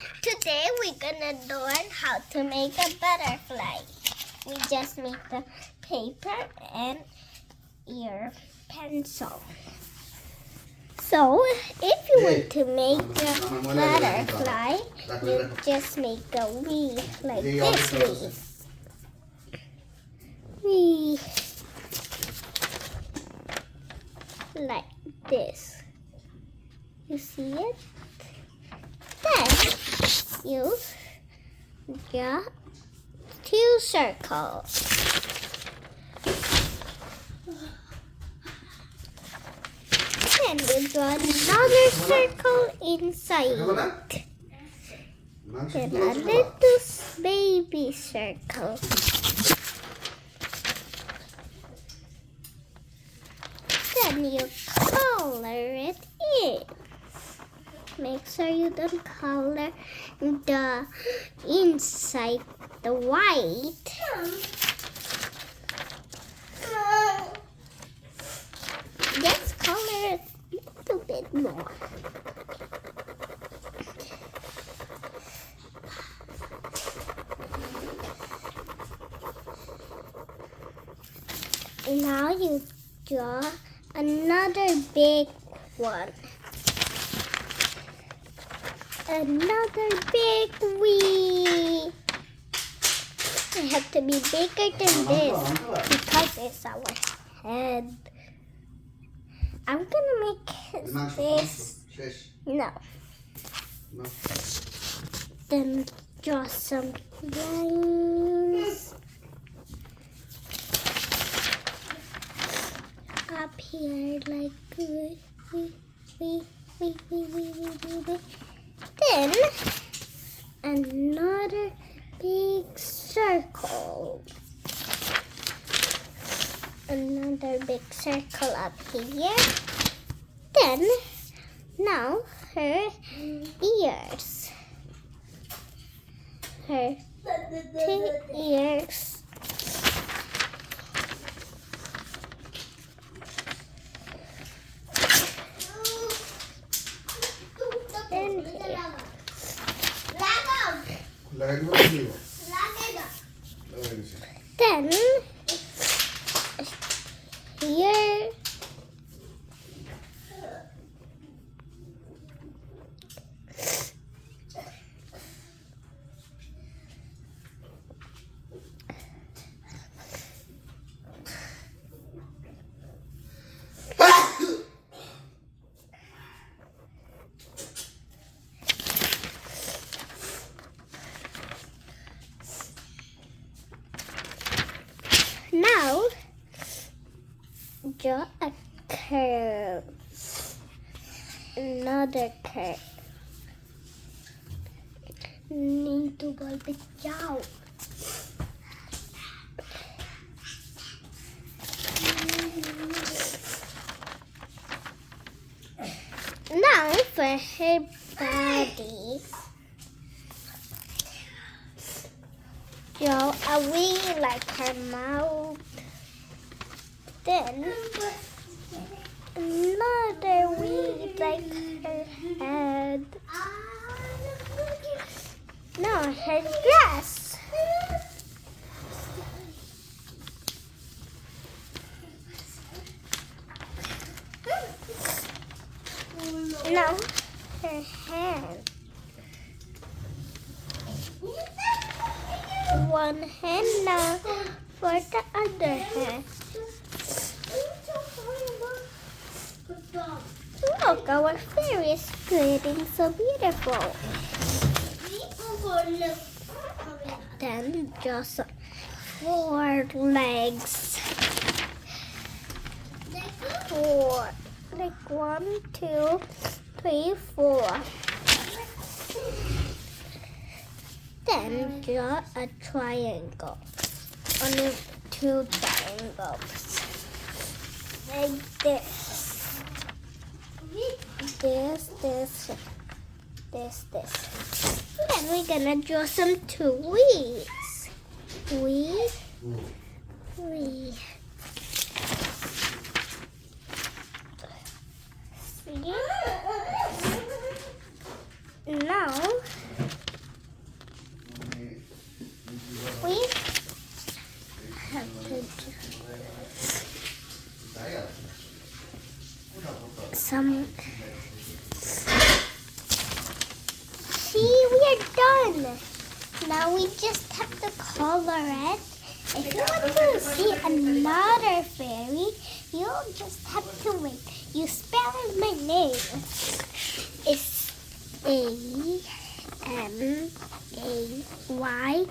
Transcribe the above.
Today we're gonna learn how to make a butterfly. We just need the paper and your pencil. So if you want to make a butterfly, you just make a V like this V. V. Like this. You see it? Then you draw two circles. Then you draw another circle inside. Then a little baby circle. Then you color it in. Make sure you don't color the inside, the white. Just color it a little bit more. Now you draw another big one. Another big V. It have to be bigger than this because it's our head. I'm gonna make this. No. Then draw some lines up here like Then another big circle. Another big circle up here. Then now her ears. Her two ears. Then here. Then here. Now, draw a curve. Another curve. Need to go bit down. Now for her body. Draw a wing like her mouth. Then another wing like her head. Now her dress. Now her hand. One hand now for the other hand. Look, our fairy is getting so beautiful. Then just 4 legs. 4. Like 1, 2, 3, 4. Then draw a triangle. Only 2 triangles. Like this. This. Then we're gonna draw some 2 V's. V. See? Now See, we are done. Now we just have to color it. If you want to see another fairy, you'll just have to wait. You spell my name. It's Amaya.